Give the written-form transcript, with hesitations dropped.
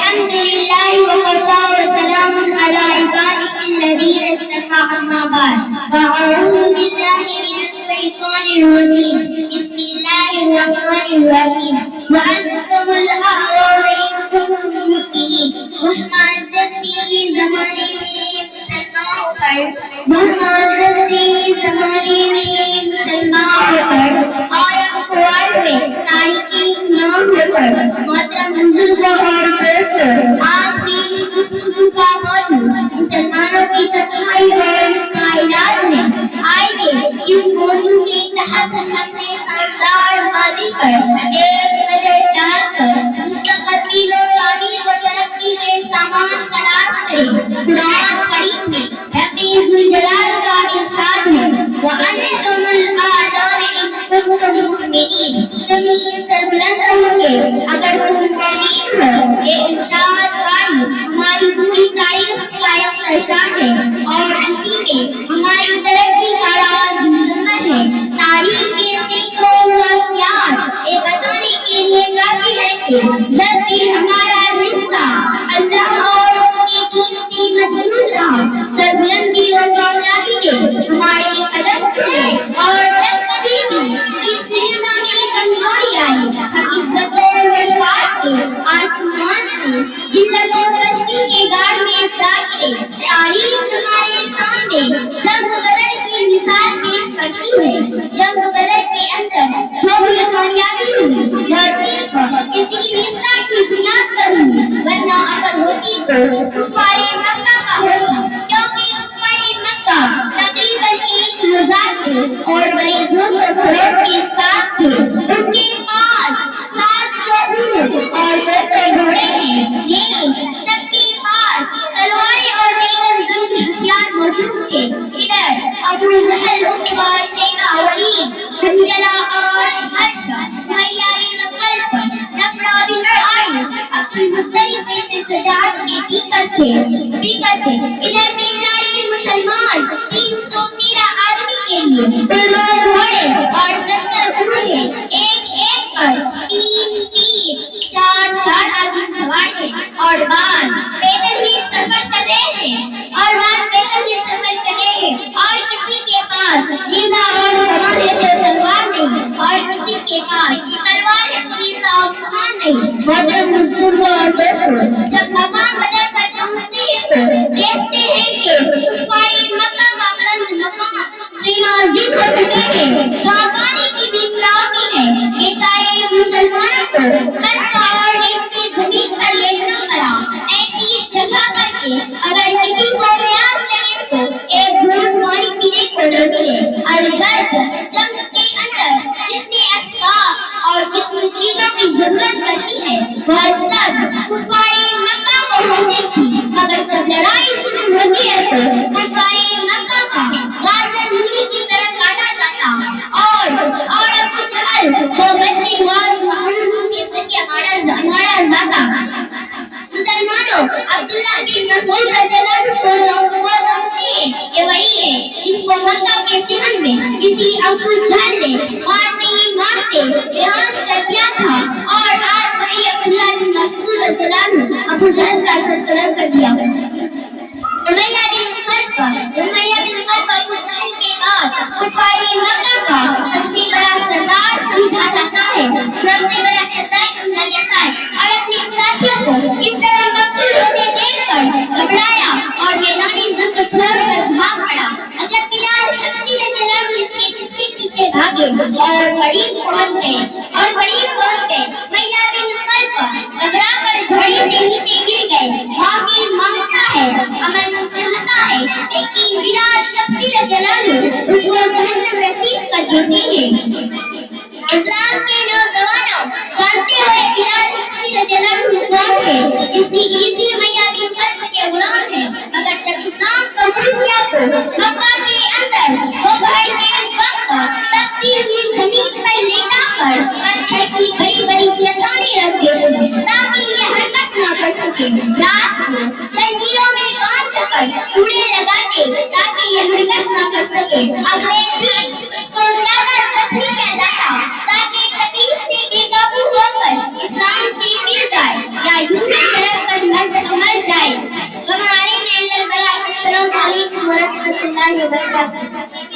الحمد لله وكفى وسلام على عباده الذين اصطفى أما بعد فأعوذ بالله من الشيطان الرجيم بسم الله الرحمن الرحيم وأنتم الأعرار إن كنتم مؤمنين وحمازتی زمانے میں مسلمان ہو کر زمانے میں مسلمان ہو کر اور اخبار میں تاریخی امام ہو کر محترم بزرگوں اور آپ میری گفتگو کا موضوع مسلمانوں کی تباہی اور علاج ہے. آئیے اس موضوع کے تحت اپنے شاندار ماضی پر ایک نظر ڈال کر مستقبل و تعمیر و ترقی کے سامان تلاش کریں. قرآن کریم میں رب ذوالجلال کا ارشاد ہے وَأَنْتُمُ الْأَعْلَوْنَ إِن كُنتُم مُؤْمِنِينَ. تم سربلند رہو گے اگر تم مومن ہو. یہ ارشاد باری ہماری پوری تاریخ کا ایک ارشاد ہے اور اسی میں ہماری ترقی کا راز مضمر ہے. تاریخ کے سینکڑوں واقعات یہ بتانے کے لیے کافی ہے کہ جب بھی ہمارا رشتہ اللہ اور اس کے دین سے مضبوط رہا سربلندی اور کامیابی نے ہمارے قدم چلے اور جب کبھی بھی اس رشتہ میں کمزوری آئی ہم عزتوں اور وفات سے آسمان سے ذلت و پستی کے گاڑ میں جا گرے. تاریخ ہمارے سامنے جنگ بدر کی مثال پیش کرتی ہے. جنگ بدر کے اندر جو بھی کامیابی ہوئی وہ صرف کسی رشتہ کی بنیاد پر ہوئی ورنہ اگر ہوتی تو کفار مکہ کا ہوتا کیونکہ کفار مکہ تقریباً 1000 تھے اور بڑے جوش و خروش کے ساتھ تھے. ان کے پاس 700 اونٹ اور 200 گھوڑے ہیں لیکن سب کے پاس تلواریں اور دیگر جنگی ہتھیار موجود تھے. ادھر ابو جہل عتبہ شیبہ ولید حنظلہ اور حبشہ امیہ بن خلف نفرہ بن حارث عبد المطلب جیسے شجاعت کے پیکر تھے. ادھر بیچارے مسلمان 313 آدمی کے لیے 2 گھوڑے اور 70 اونٹیں ایک پر 3 آدمی سوار ہیں اور بعض پیدل ہی سفر کر رہے ہیں اور کسی کے پاس نیزہ اور کمان ہے تو تلوار نہیں اور کسی کے پاس تلوار ہے تو نیزہ اور کمان نہیں. محترم بزرگوں اور دوستوں جب مقام بدر پر پہنچتے ہیں تو دیکھتے ہیں کہ کفار مکہ کا بلند مقام خیمہ زد ہو چکے ہیں جہاں پانی کی بھی فراوانی ہے. بیچارے مسلمانوں کو کشتہ اور ریتی زمین پر لیٹنا پڑا. ایسی جگہ پر کے اگر کسی کو پیاس لگے تو ایک گھونٹ پانی پینے کو نہ ملے. الغرض جنگ کے اندر جتنے اسباب اور جتنی چیزوں کی ضرورت پڑتی ہے وہ سب کفار مکہ کو حاصل تھی. مگر جب لڑائی شروع ہوتی ہے تو کفار مکہ کا غازہ نیلی کی طرف کاٹا جاتا اور ابو جہل وہ بچے موت محمود کے ذریعے مارا جاتا. مسلمانوں عبداللہ بن مسعود رضی اللہ عنہ کو جانتے ہیں یہ وہی ہے جن کو مکہ کے صحن میں کسی ابو جہل نے مارتے بیان کر دیا تھا اور آج وہی عبداللہ بن مسعود رضی اللہ عنہ ابو جہل کا سر قلم کر دیا. امیہ بن خلف ابو جہل کے بعد کفار مکہ کا سب سے بڑا سردار سمجھا جاتا ہے. سب سے بڑا سردار سمجھا جاتا ہے اور اپنے ساتھیوں کو اس طرح مقتول ہوتے دیکھ کر گھبرایا اور میدان جنگ چھوڑ کر بھاگ پڑا. حضرت بلال حبشی رضی اللہ عنہ اس کے پیچھے بھاگے اور قریب پہنچ گئے. امیہ بن خلف گھبرا کر گھوڑے سے نیچے گر گئے. معافی مانگتا ہے امن چاہتا ہے لیکن بلال حبشی رضی اللہ عنہ اس کو جہنم رسید کر دیتے ہیں. اسلام کے نوجوانوں جانتے ہوئے بلال حبشی رضی اللہ عنہ کون ہے؟ اس کی عیسی امیہ بن خلف کے غلام ہیں. مگر جب اسلام قبول کیا تو مکہ کے اندر وہ گھر میں وقت تپتی ہوئی زمین پر لیٹا کر پتھر کی بڑی چٹانیں رکھتے تھے تاکہ یہ حرکت نہ کر سکے. رات کو زنجیروں میں باندھ کر کوڑے لگاتے تاکہ یہ حرکت نہ کر سکے. اگلے دن اس کو زیادہ زخمی کیا جاتا تاکہ تکلیف سے بے قابو ہو کر اسلام سے مل جائے یا یوں ہی طرف کر ورحمۃ اللہ وبرکاتہ.